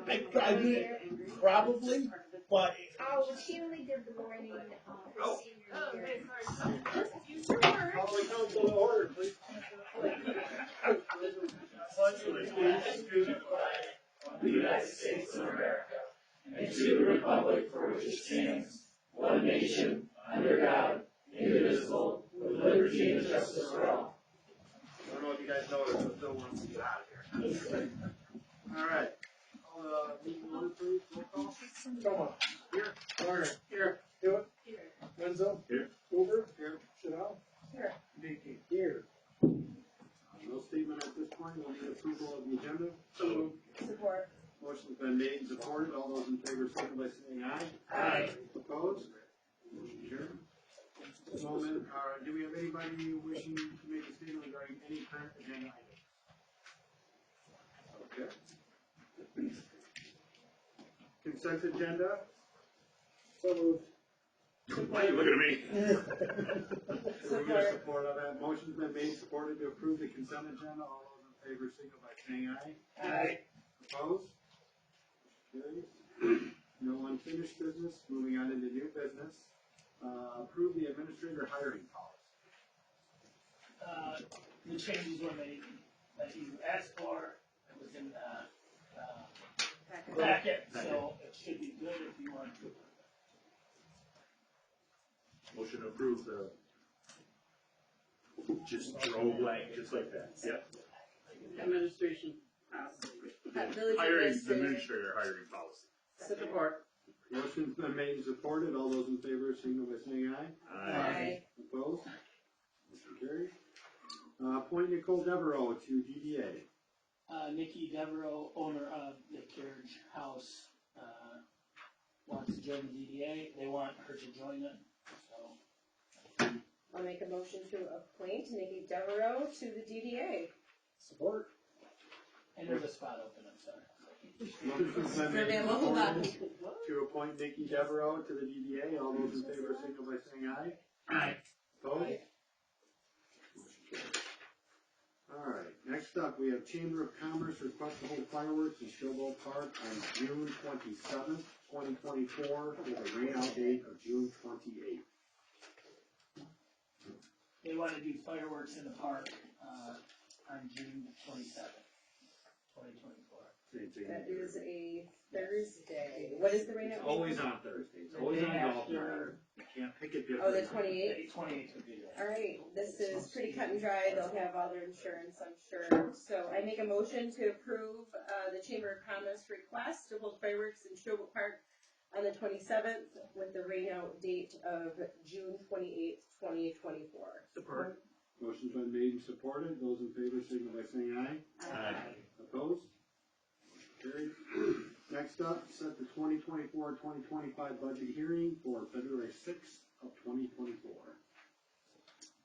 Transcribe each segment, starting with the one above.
I would probably, but Oh, she only did the morning, her senior year. Calling council to order, please. The United States of America, and to the republic for which it stands, one nation, under God, indivisible, with liberty and justice for all. I don't know if you guys know this, but Phil wants to get out of here. All right. Meeting order, please. Roll call. Toma. Here. Warner. Here. Hewitt. Here. Wenzel. Here. Hoover. Here. Chanel. Here. Dickey. Here. No statement at this point. We'll need approval of the agenda. So Support. Motion's been made and supported. All those in favor, signify by saying aye. Aye. Opposed? Motion carried. This moment, do we have anybody wishing to make a statement regarding any current agenda item? Okay. Consent agenda. So moved. Why are you looking at me? Support. We're gonna support on that. Motion's been made, supported to approve the consent agenda. All those in favor, signify by saying aye. Aye. Opposed? Carries. No unfinished business. Moving on into new business. Approve the administrator hiring policy. The changes were made that you asked for. It was in the packet, so it should be good if you want to. Motion to approve the, just throw blank, just like that, yep. Administration. Hiring, the administrator hiring policy. Support. Motion's been made and supported. All those in favor, signal by saying aye. Aye. Opposed? Motion carries. Appoint Nicole Devereaux to DDA. Nikki Devereaux, owner of the Carriage House, wants to join the DDA. They want her to join it, so. I'll make a motion to appoint Nikki Devereaux to the DDA. Support. And there's a spot open, I'm sorry. Motion's been made and supported to appoint Nikki Devereaux to the DDA. All those in favor, signal by saying aye. Aye. Opposed? Motion carries. All right, next up, we have Chamber of Commerce request to hold fireworks in Showboat Park on June 27th, 2024, with a rain out date of June 28th. They want to do fireworks in the park, on June 27th, 2024. Same thing. That is a Thursday. What is the rain out? It's always on Thursday. It's always on golf night. You can't pick it Oh, the different. 28th? 28th would be there. All right, this is pretty cut and dry. They'll have all their insurance, I'm sure. So I make a motion to approve the Chamber of Commerce request to hold fireworks in Showboat Park on the 27th with the rain out date of June 28th, 2024. Support. Motion's been made and supported. Those in favor, signal by saying aye. Aye. Opposed? Motion carried. Next up, set the 2024-2025 budget hearing for February 6th of 2024.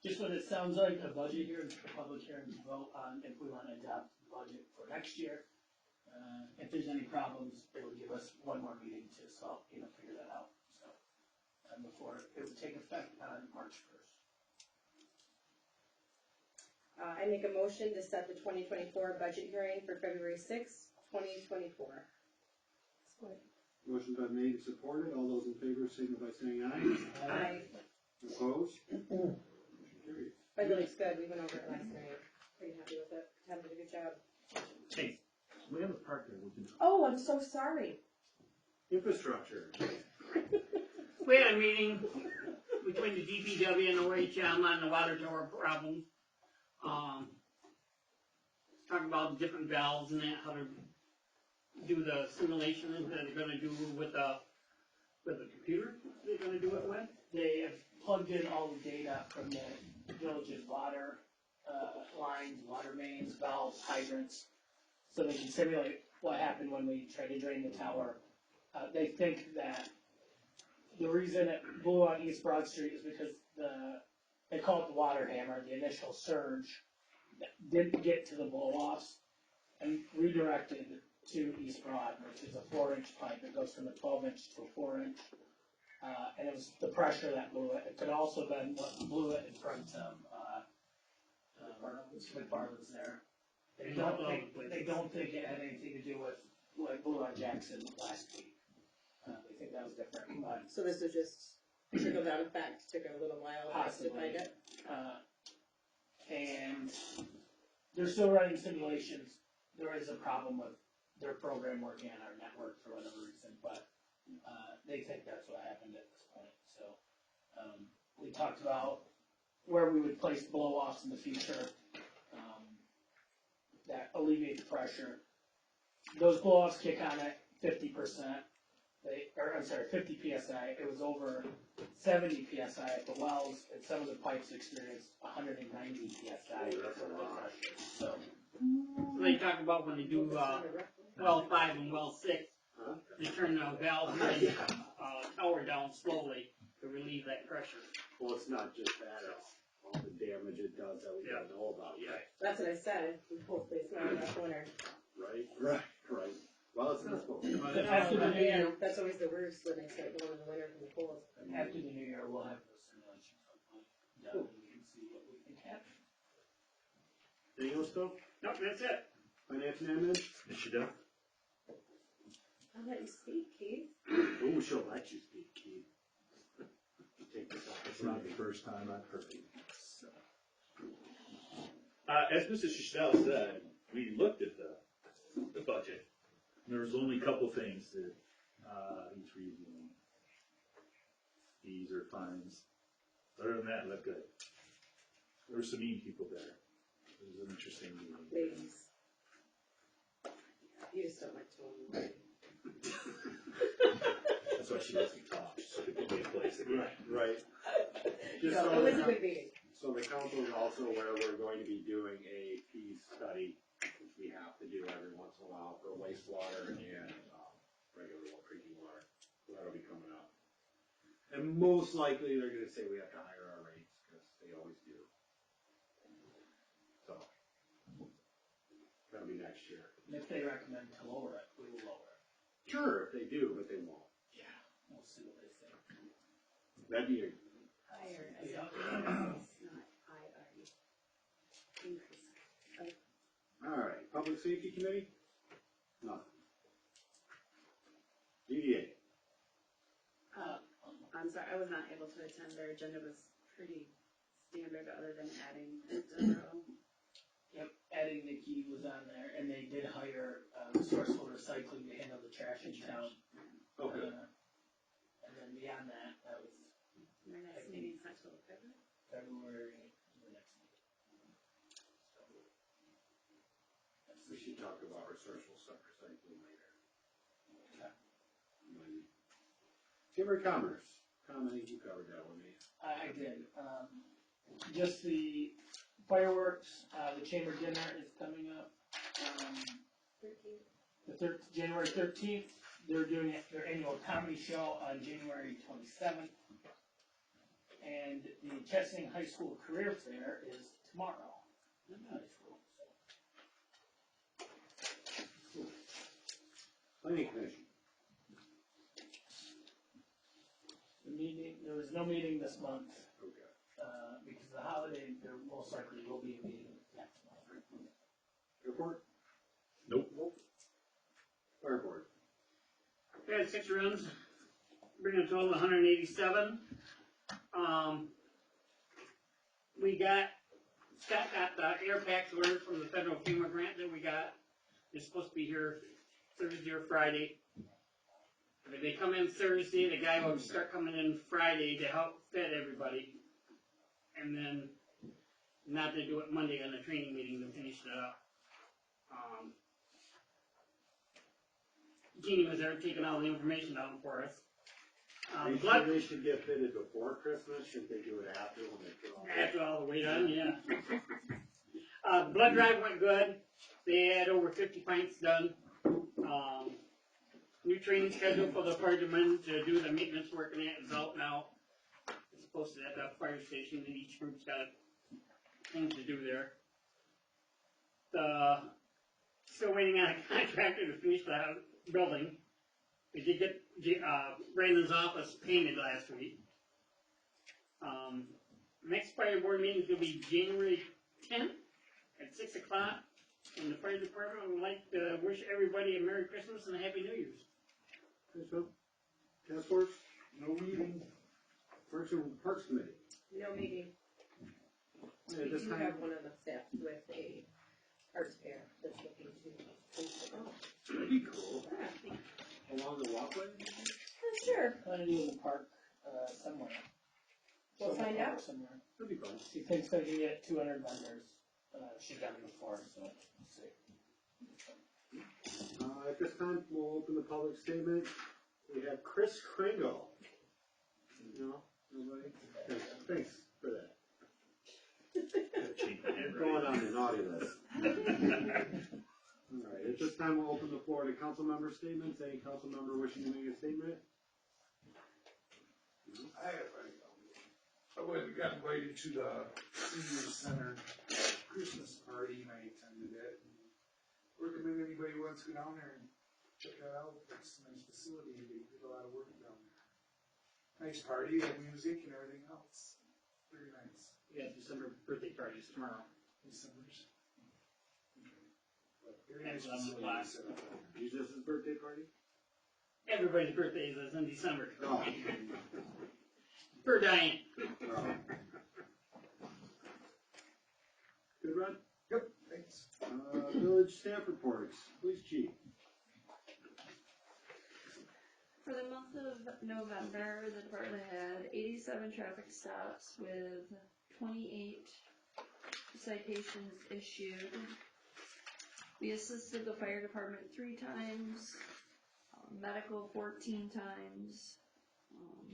Just what it sounds like, a budget hearing, a public hearing to vote on if we want to adopt the budget for next year. If there's any problems, it would give us one more meeting to solve, figure that out. So, before it would take effect on March 1st. I make a motion to set the 2024 budget hearing for February 6th, 2024. Motion's been made and supported. All those in favor, signal by saying aye. Aye. Opposed? Motion carried. But it looks good. We went over it last night. Pretty happy with it. Tom did a good job. Hey, we have a park there, we can. Oh, I'm so sorry. Infrastructure. We had a meeting between the DPW and OHM on the water tower problems. Talk about the different valves and that, how to do the simulation that they're gonna do with the computer they're gonna do it with. They have plugged in all the data from the village's water lines, water mains, valves, hydrants, so they can simulate what happened when we tried to drain the tower. They think that the reason it blew on East Broad Street is because they call it the water hammer, the initial surge didn't get to the blow-offs and redirected to East Broad, which is a 4-inch pipe. It goes from a 12-inch to a 4-inch. And it was the pressure that blew it. It could also have been what blew it in front of McFarland's there. They don't think it had anything to do with what blew on Jackson. Jackson last week. They think that was different, but So this was just trickle down effect, took a little while for us to find it. And they're still running simulations. There is a problem with their program working on our network for whatever reason, but they think that's what happened at this point. So we talked about where we would place blow-offs in the future that alleviate the pressure. Those blow-offs kick on at 50%. 50 psi. It was over 70 psi at the wells, and some of the pipes experienced 190 psi. That's a lot. So they talk about when they do, well 5 and well 6, Huh? they turn the valve in the, tower down slowly to relieve that pressure. Well, it's not just that, it's all the damage it does that we don't know about yet. That's what I said, hopefully it's not enough winter. Right. Well, it's not supposed to. But after the new year, That's always the worst when they start going in the winter from the cold. after the new year, we'll have those simulations hopefully done, and we can see what we think happened. Anything else, Phil? Nope, that's it. Finance and admin? Is she done? I'll let you speak, Keith. Ooh, she'll let you speak, Keith. Take this off. It's not the first time I've heard it. So. As Mrs. Chishnell said, we looked at the budget. There was only a couple things that he's reading. Fees or fines. Other than that, it looked good. There were some mean people there. It was an interesting meeting. Ladies. You just don't like to. That's why she doesn't talk. So it could be a place again. Right. Just No, so it was the a good meeting. So the council is also aware we're going to be doing a fee study, which we have to do every once in a while for wastewater and regular drinking water. So that'll be coming up. And most likely they're going to say we have to higher our rates because they always do. So that'll be next year. And if they recommend to lower it, we will lower it. Sure, if they do, but they won't. Yeah, we'll see what they say. That'd be a Higher, as Yeah. not IRE. Increase. all right. Public Safety Committee? Nothing. DDA? I'm sorry, I was not able to attend. Their agenda was pretty standard other than adding Devereaux. Yep, adding Nikki was on there, and they did hire Resourceful Recycling to handle the trash in town. Okay. And then beyond that, that was Their next meeting's not till February. February, the next meeting. So, We should talk about resourceful stuff recycling later. Okay. Chamber of Commerce. Tom, I think you covered that one, mate. I did. Just the fireworks, the chamber dinner is coming up. January 13th. They're doing their annual comedy show on January 27th. And the Chesaning High School Career Fair is tomorrow. In high school, so. Planning Commission. There was no meeting this month, Okay. because of the holiday, there most likely will be a meeting next month. Airport? Nope. Fire Board. We had 6 runs, bringing a total of 187. Scott got the air packs ordered from the federal FEMA grant that we got. They're supposed to be here Thursday or Friday. If they come in Thursday, the guy will start coming in Friday to help fit everybody. And then, not to do it Monday on the training meeting to finish it up. Jeannie was there taking all the information down for us. They should get fitted before Christmas. Should they do it after when they put all After all the way done, yeah. Blood drive went good. They had over 50 pints done. New training schedule for the firemen to do the maintenance work and that is out now. It's posted at the fire station and each group's got things to do there. Still waiting on a contractor to finish the building. We did get Brandon's office painted last week. Next fire board meeting is going to be January 10th at 6 o'clock And the fire department would like to wish everybody a Merry Christmas and a Happy New Year's. Thanks, Bill. Task Force, No meeting. Parks and Parks Committee. No meeting. Yeah, We this do time, have one of the staff with a arts fair that's looking to. Pretty cool. along the walkway? Sure. Trying to do in the park, somewhere. We'll find Somewhere, out. Somewhere. That'd be fun. She thinks they can get 200 vendors. She's done it before, so we'll see. At this time, we'll open the public statement. We have Chris Kringle. No? Nobody? Thanks for that. Going on the naughty list. Alright, at this time, we'll open the floor to council member statements. Any council member wishing to make a statement? I went and got invited to the senior center Christmas party and I attended it. Recommend anybody who wants to go down there and check that out. It's a nice facility. They did a lot of work down there. Nice party, had music and everything else. Very nice. We have December birthday parties tomorrow. December's. Very nice class. Jesus' birthday party? Everybody's birthday is in December. Oh. For Diane. Oh. Good, Rod? Yep, thanks. Village staff reports. Police chief. For the month of November, the department had 87 traffic stops with 28 citations issued. We assisted the fire department 3 times, medical 14 times,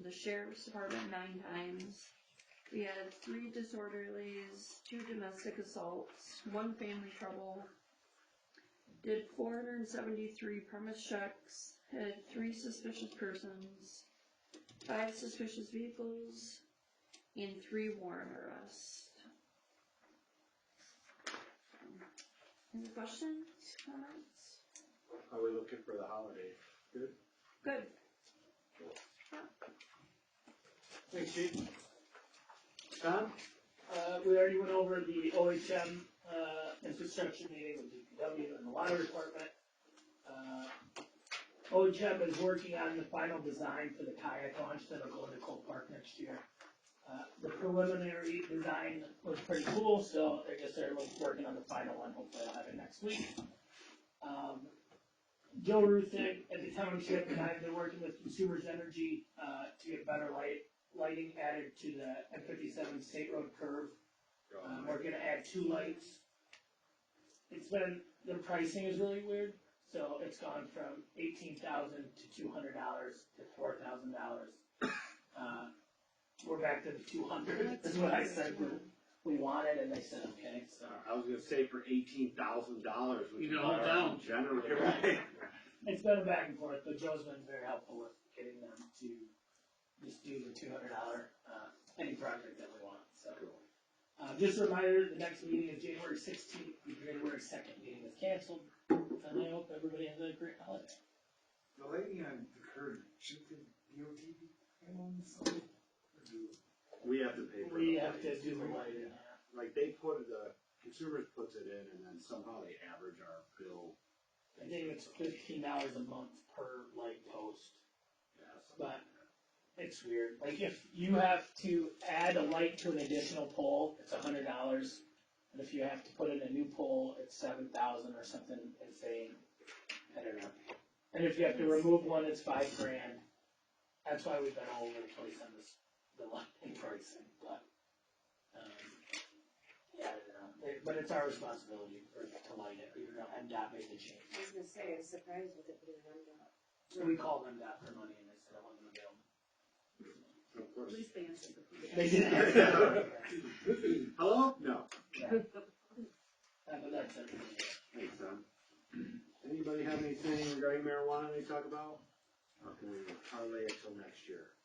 the sheriff's department 9 times. We had 3 disorderlies, 2 domestic assaults, 1 family trouble, did 473 premise checks, had 3 suspicious persons, 5 suspicious vehicles, and 3 warrant arrests. Any questions, comments? How are we looking for the holiday? Good? Good. Thanks, chief. Tom? We already went over the OHM, infrastructure meeting with DPW and the water department. OHM is working on the final design for the kayak launch that'll go into Cole Park next year. The preliminary design was pretty cool, so they're working on the final one. Hopefully I'll have it next week. Joe Ruthig at the township and I've been working with Consumers Energy, to get better lighting added to the M57 State Road curve. We're gonna add 2 lights. The pricing is really weird, so it's gone from $18,000 to $200 to $4,000. We're back to the 200, is what I said we wanted, and they said okay, so. I was gonna say for $18,000, we You can can hold buy our down. own generator, right? It's been a back and forth, but Joe's been very helpful with getting them to just do the $200, any project that we want, so. Just a reminder, the next meeting is January 16th, the January 2nd meeting is canceled, and I hope everybody has a great holiday. The lady on the curb, should the DOT be handling something? Or do We have to pay for it. We have to do the lighting. Like, they put the consumers puts it in, and then somehow they average our bill. I think it's $15 a month per light post, but it's weird. Like if you have to add a light to an additional pole, it's $100, and if you have to put in a new pole, it's $7,000 or something insane. I don't know. And if you have to remove one, it's $5,000. That's why we've been all over the place on this, the lighting pricing, but, yeah, I don't know. But it's our responsibility to light it, even though MDOT made the change. I was gonna say, I was surprised with it being MDOT. So we called MDOT for money and they said it wasn't available. Of course. At least they answered the phone. They did. Hello? No. But that's it. Thanks, Tom. Anybody have anything regarding marijuana they talk about? Or can we parlay it till next year?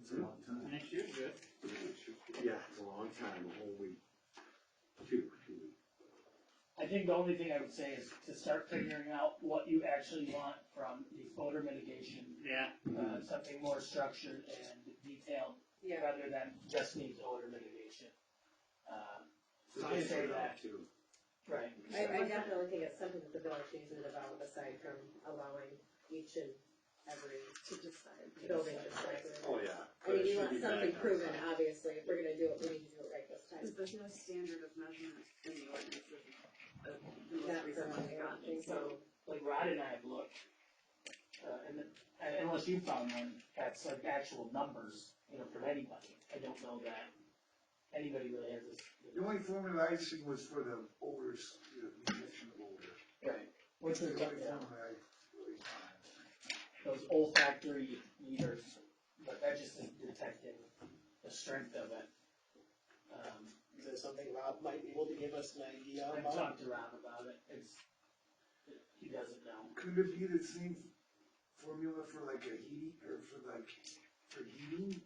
It's a long time. Next year's good. Yeah, it's a long time, a whole week. 2 weeks. I think the only thing I would say is to start figuring out what you actually want from the odor mitigation. Yeah. Something more structured and detailed, Yeah. rather than just needs odor mitigation. So I say that, too. right. I definitely think it's something that the village needs to develop aside from allowing each and every To decide. building to decide. Oh, yeah. I mean, you want something proven, obviously, if we're gonna do it, we need to do it right this time. Because there's no standard of measurement in the ordinance of the most Not recent one we got. So, like Rod and I have looked, unless you found one, that's like actual numbers, from anybody. I don't know that anybody really has this. The only formula I see was for the odors, the detection of odor. Right. Which The was, only formula I really found. those olfactory meters, but that just is detecting the strength of it. Is that something Rob might be able to give us an idea I've about? talked to Rob about it, he doesn't know. Could it be the same formula for like a heating, or for heating?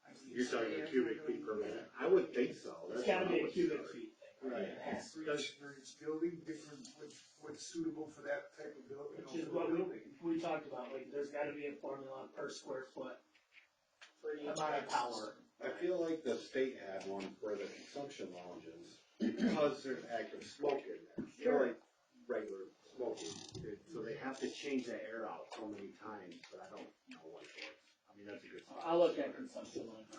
I mean, You're talking a cubic feet per minute. I would think so. It's That's gotta what I be a would cubic start. feet thing. Right. It has to. for each building, different, what's suitable for that type of building, Which is for what the we, building. we talked about, like, there's gotta be a formula per square foot For each amount of power. I feel like the state had one for the consumption lounges, because there's active smoke in there. They're like regular smoking, so they have to change that air out so many times, but I don't know what it is. I mean, that's a good thought. I'll look at consumption line.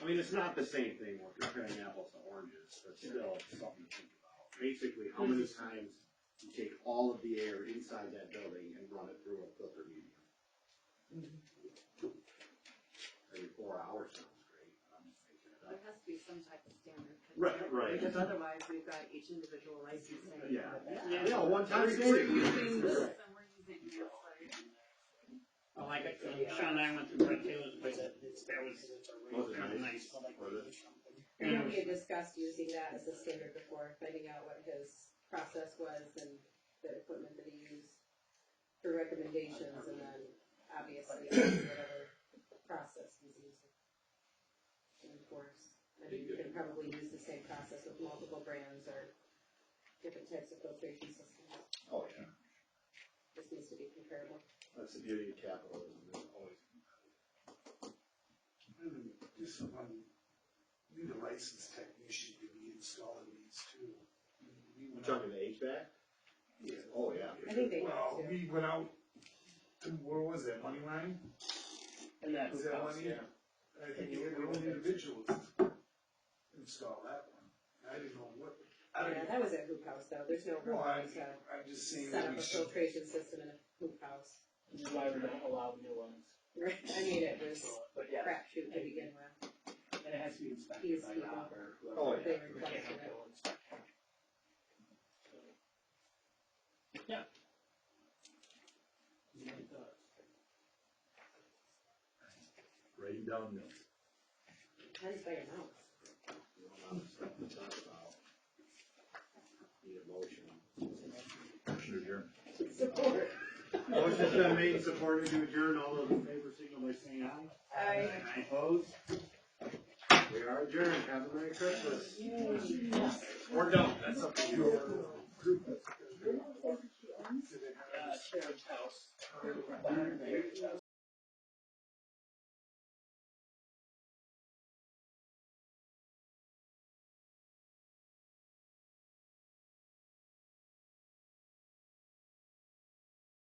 I mean, it's not the same thing, we're comparing apples to oranges, but still, it's something to think about. Basically, how many times you take all of the air inside that building and run it through a filter medium? Every 4 hours sounds great, but I'm just making it There up. has to be some type of standard. Right. Because otherwise, we've got each individual licensing. Yeah. Yeah. Yeah, one time. We're using this, and we're using this, like. I like it, Sean and I went to Brett Taylor's place, that was nice. I know we had discussed using that as a standard before, finding out what his process was and the equipment that he used for recommendations, and then obviously whatever process he's using. And of course, I mean, you can probably use the same process with multiple brands or different types of filtration systems. Oh, yeah. This needs to be comparable. That's the beauty of capitalism, it's always Just someone, need a licensed technician to be installing these too. You're talking the HVAC? Yeah. Oh, yeah. I think they Well, have to. we went out to, where was that, Moneyline? And that Was was that house, money? yeah. I think we had the only individuals install that one. I didn't know what, I Yeah, don't that was at Hoop House though, there's no know, real way to I'm just saying set that up we a should. filtration system in a Hoop House. Which is why we don't allow new ones. Right, I mean, it was But yeah, crapshoot to begin with. and it has to be inspected These by people. Rob or whoever. Oh, They yeah. requested it. Mechanical inspector. Yeah. My thoughts. Writing down notes. Depends by your mouth. You don't have stuff to talk about. Need a motion. Motion to adjourn. Support. Motion's been made and supported to adjourn, all those in favor signal by saying aye. I. Opposed? We are adjourned, have a Merry Christmas. Or don't, that's up to you. Sharon's house.